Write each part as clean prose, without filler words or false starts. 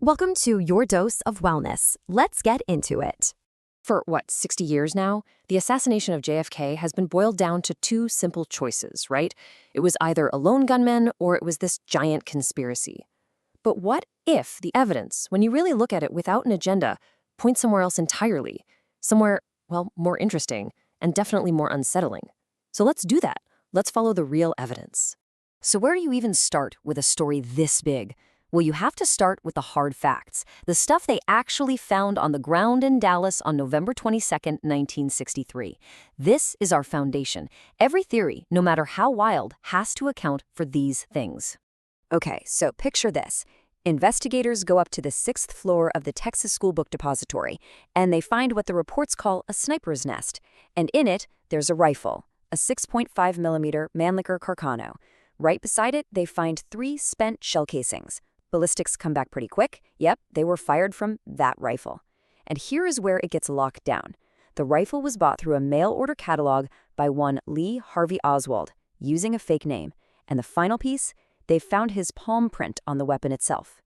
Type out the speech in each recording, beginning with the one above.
Welcome to Your Dose of Wellness. Let's get into it. For 60 years now, the assassination of JFK has been boiled down to two simple choices, right? It was either a lone gunman or it was this giant conspiracy. But what if the evidence, when you really look at it without an agenda, points somewhere else entirely? Somewhere, more interesting and definitely more unsettling. So let's do that. Let's follow the real evidence. So where do you even start with a story this big? Well, you have to start with the hard facts, the stuff they actually found on the ground in Dallas on November 22nd, 1963. This is our foundation. Every theory, no matter how wild, has to account for these things. Okay, so picture this. Investigators go up to the 6th floor of the Texas School Book Depository, and they find what the reports call a sniper's nest. And in it, there's a rifle, a 6.5mm Mannlicher Carcano. Right beside it, they find 3 spent shell casings. Ballistics come back pretty quick. Yep, they were fired from that rifle. And here is where it gets locked down. The rifle was bought through a mail-order catalog by one Lee Harvey Oswald, using a fake name. And the final piece? They found his palm print on the weapon itself.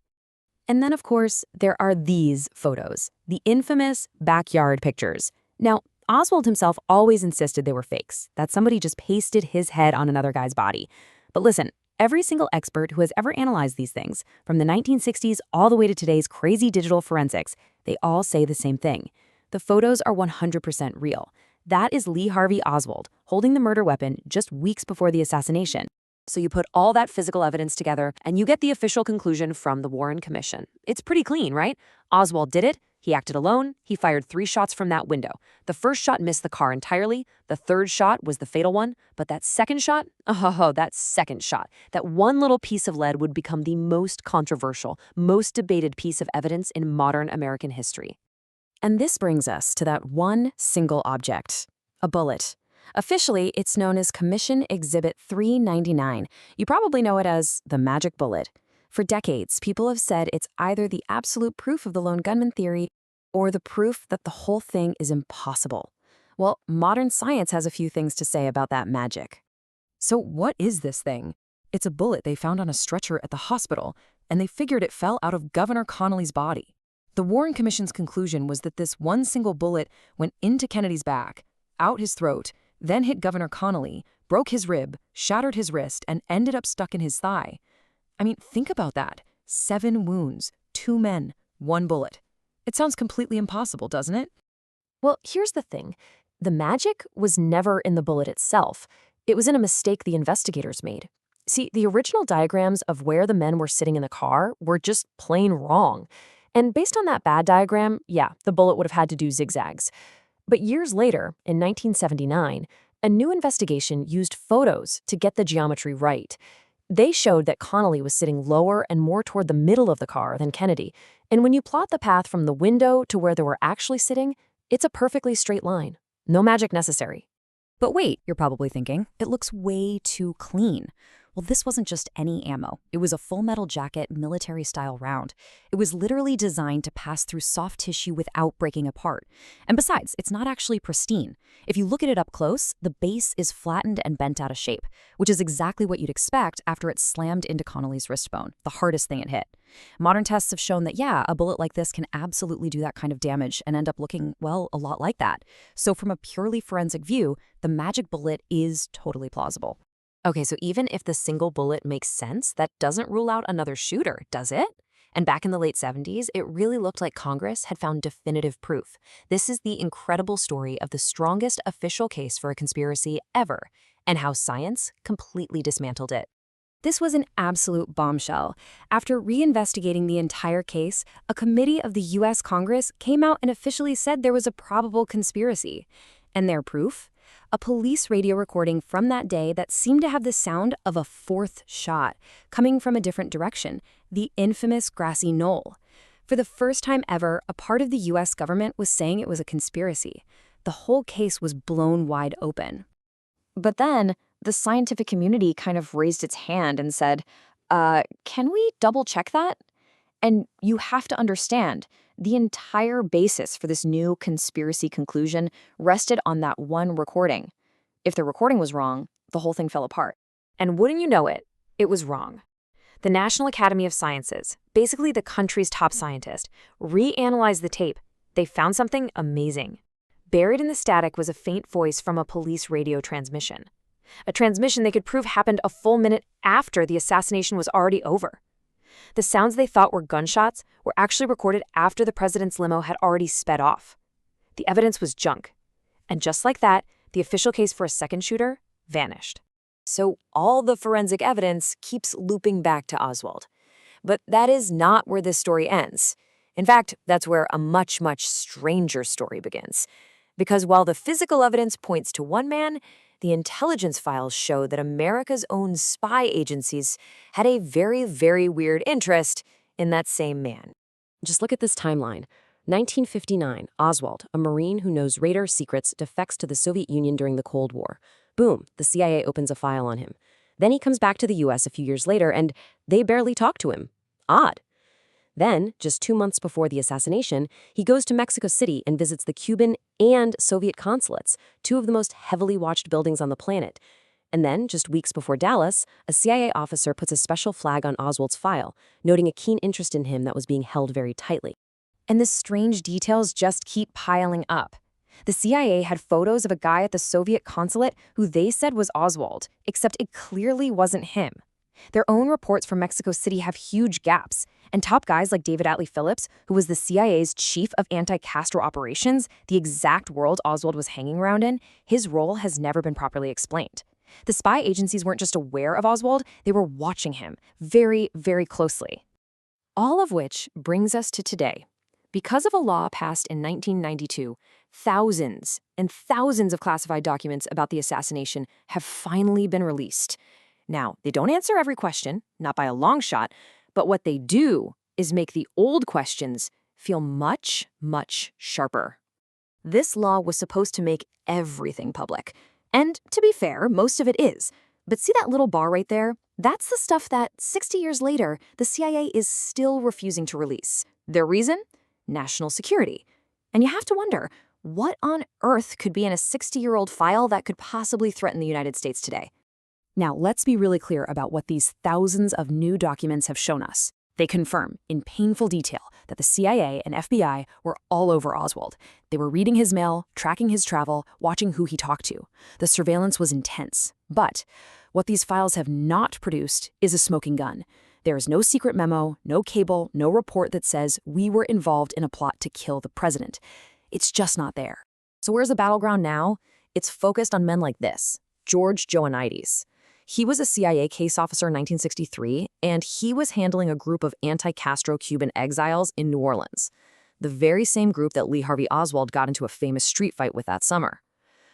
And then, of course, there are these photos, the infamous backyard pictures. Now, Oswald himself always insisted they were fakes, that somebody just pasted his head on another guy's body. But listen, every single expert who has ever analyzed these things, from the 1960s all the way to today's crazy digital forensics, they all say the same thing. The photos are 100% real. That is Lee Harvey Oswald holding the murder weapon just weeks before the assassination. So you put all that physical evidence together, and you get the official conclusion from the Warren Commission. It's pretty clean, right? Oswald did it. He acted alone. He fired 3 shots from that window. The first shot missed the car entirely. The third shot was the fatal one. But that second shot, that one little piece of lead would become the most controversial, most debated piece of evidence in modern American history. And this brings us to that one single object, a bullet. Officially, it's known as Commission Exhibit 399. You probably know it as the magic bullet. For decades, people have said it's either the absolute proof of the lone gunman theory or the proof that the whole thing is impossible. Well, modern science has a few things to say about that magic. So what is this thing? It's a bullet they found on a stretcher at the hospital, and they figured it fell out of Governor Connolly's body. The Warren Commission's conclusion was that this one single bullet went into Kennedy's back, out his throat, then hit Governor Connolly, broke his rib, shattered his wrist, and ended up stuck in his thigh. I mean, think about that. 7 wounds, 2 men, 1 bullet. It sounds completely impossible, doesn't it? Well, here's the thing. The magic was never in the bullet itself. It was in a mistake the investigators made. See, the original diagrams of where the men were sitting in the car were just plain wrong. And based on that bad diagram, yeah, the bullet would have had to do zigzags. But years later, in 1979, a new investigation used photos to get the geometry right. They showed that Connolly was sitting lower and more toward the middle of the car than Kennedy. And when you plot the path from the window to where they were actually sitting, it's a perfectly straight line. No magic necessary. But wait, you're probably thinking, it looks way too clean. Well, this wasn't just any ammo. It was a full metal jacket, military-style round. It was literally designed to pass through soft tissue without breaking apart. And besides, it's not actually pristine. If you look at it up close, the base is flattened and bent out of shape, which is exactly what you'd expect after it slammed into Connolly's wrist bone, the hardest thing it hit. Modern tests have shown that, yeah, a bullet like this can absolutely do that kind of damage and end up looking, well, a lot like that. So from a purely forensic view, the magic bullet is totally plausible. Okay, so even if the single bullet makes sense, that doesn't rule out another shooter, does it? And back in the late 70s, it really looked like Congress had found definitive proof. This is the incredible story of the strongest official case for a conspiracy ever, and how science completely dismantled it. This was an absolute bombshell. After reinvestigating the entire case, a committee of the U.S. Congress came out and officially said there was a probable conspiracy. And their proof? A police radio recording from that day that seemed to have the sound of a 4th shot, coming from a different direction, the infamous grassy knoll. For the first time ever, a part of the U.S. government was saying it was a conspiracy. The whole case was blown wide open. But then, the scientific community kind of raised its hand and said, can we double-check that? And you have to understand, the entire basis for this new conspiracy conclusion rested on that one recording. If the recording was wrong, the whole thing fell apart. And wouldn't you know it, it was wrong. The National Academy of Sciences, basically the country's top scientist, reanalyzed the tape. They found something amazing. Buried in the static was a faint voice from a police radio transmission. A transmission they could prove happened a full minute after the assassination was already over. The sounds they thought were gunshots were actually recorded after the president's limo had already sped off. The evidence was junk. And just like that, the official case for a second shooter vanished. So all the forensic evidence keeps looping back to Oswald. But that is not where this story ends. In fact, that's where a much, much stranger story begins. Because while the physical evidence points to one man, the intelligence files show that America's own spy agencies had a very, very weird interest in that same man. Just look at this timeline. 1959, Oswald, a Marine who knows radar secrets, defects to the Soviet Union during the Cold War. Boom, the CIA opens a file on him. Then he comes back to the US a few years later, and they barely talk to him. Odd. Then, just 2 months before the assassination, he goes to Mexico City and visits the Cuban and Soviet consulates, two of the most heavily watched buildings on the planet. And then, just weeks before Dallas, a CIA officer puts a special flag on Oswald's file, noting a keen interest in him that was being held very tightly. And the strange details just keep piling up. The CIA had photos of a guy at the Soviet consulate who they said was Oswald, except it clearly wasn't him. Their own reports from Mexico City have huge gaps, and top guys like David Atlee Phillips, who was the CIA's chief of anti-Castro operations, the exact world Oswald was hanging around in, his role has never been properly explained. The spy agencies weren't just aware of Oswald, they were watching him very, very closely. All of which brings us to today. Because of a law passed in 1992, thousands and thousands of classified documents about the assassination have finally been released. Now, they don't answer every question, not by a long shot, but what they do is make the old questions feel much, much sharper. This law was supposed to make everything public. And to be fair, most of it is. But see that little bar right there? That's the stuff that, 60 years later, the CIA is still refusing to release. Their reason? National security. And you have to wonder, what on earth could be in a 60-year-old file that could possibly threaten the United States today? Now, let's be really clear about what these thousands of new documents have shown us. They confirm, in painful detail, that the CIA and FBI were all over Oswald. They were reading his mail, tracking his travel, watching who he talked to. The surveillance was intense. But what these files have not produced is a smoking gun. There is no secret memo, no cable, no report that says we were involved in a plot to kill the president. It's just not there. So where's the battleground now? It's focused on men like this, George Joanides. He was a CIA case officer in 1963, and he was handling a group of anti-Castro Cuban exiles in New Orleans, the very same group that Lee Harvey Oswald got into a famous street fight with that summer.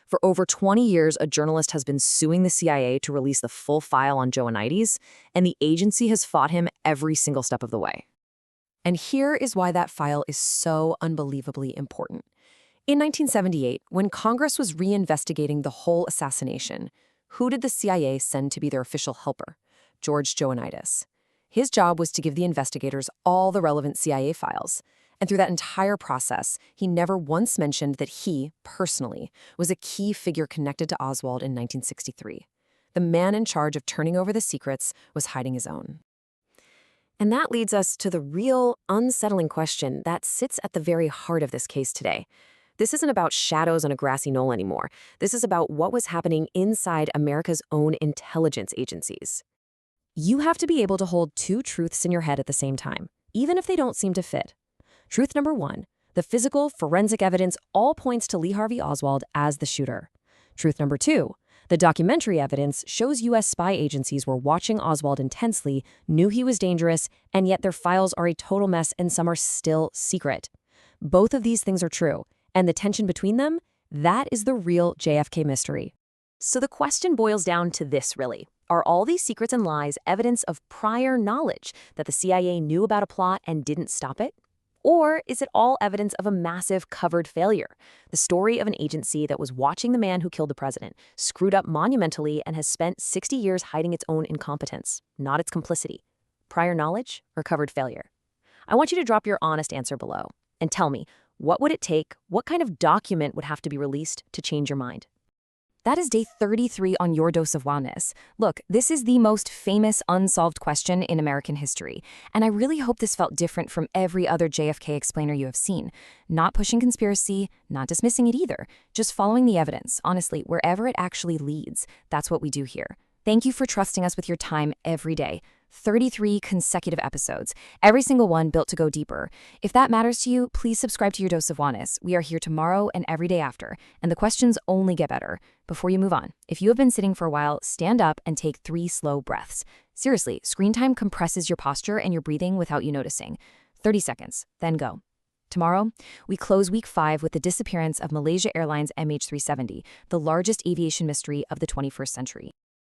For over 20 years, a journalist has been suing the CIA to release the full file on Joanides, and the agency has fought him every single step of the way. And here is why that file is so unbelievably important. In 1978, when Congress was reinvestigating the whole assassination, who did the CIA send to be their official helper? George Joanides. His job was to give the investigators all the relevant CIA files. And through that entire process, he never once mentioned that he, personally, was a key figure connected to Oswald in 1963. The man in charge of turning over the secrets was hiding his own. And that leads us to the real, unsettling question that sits at the very heart of this case today. This isn't about shadows on a grassy knoll anymore. This is about what was happening inside America's own intelligence agencies. You have to be able to hold two truths in your head at the same time, even if they don't seem to fit. Truth number one, the physical, forensic evidence all points to Lee Harvey Oswald as the shooter. Truth number two, the documentary evidence shows U.S. spy agencies were watching Oswald intensely, knew he was dangerous, and yet their files are a total mess and some are still secret. Both of these things are true. And the tension between them, that is the real JFK mystery. So the question boils down to this, really. Are all these secrets and lies evidence of prior knowledge that the CIA knew about a plot and didn't stop it? Or is it all evidence of a massive covered failure? The story of an agency that was watching the man who killed the president, screwed up monumentally, and has spent 60 years hiding its own incompetence, not its complicity. Prior knowledge or covered failure? I want you to drop your honest answer below and tell me, what would it take, what kind of document would have to be released to change your mind? That is day 33 on Your Dose of Wowness. Look, this is the most famous unsolved question in American history, and I really hope this felt different from every other JFK explainer you have seen. Not pushing conspiracy, not dismissing it either, just following the evidence, honestly, wherever it actually leads. That's what we do here. Thank you for trusting us with your time every day. 33 consecutive episodes, every single one built to go deeper. If that matters to you, please subscribe to Your Dose of Wowness. We are here tomorrow and every day after, and the questions only get better. Before you move on, if you have been sitting for a while, stand up and take 3 slow breaths. Seriously, screen time compresses your posture and your breathing without you noticing. 30 seconds, then go. Tomorrow, we close week 5 with the disappearance of Malaysia Airlines MH370, the largest aviation mystery of the 21st century.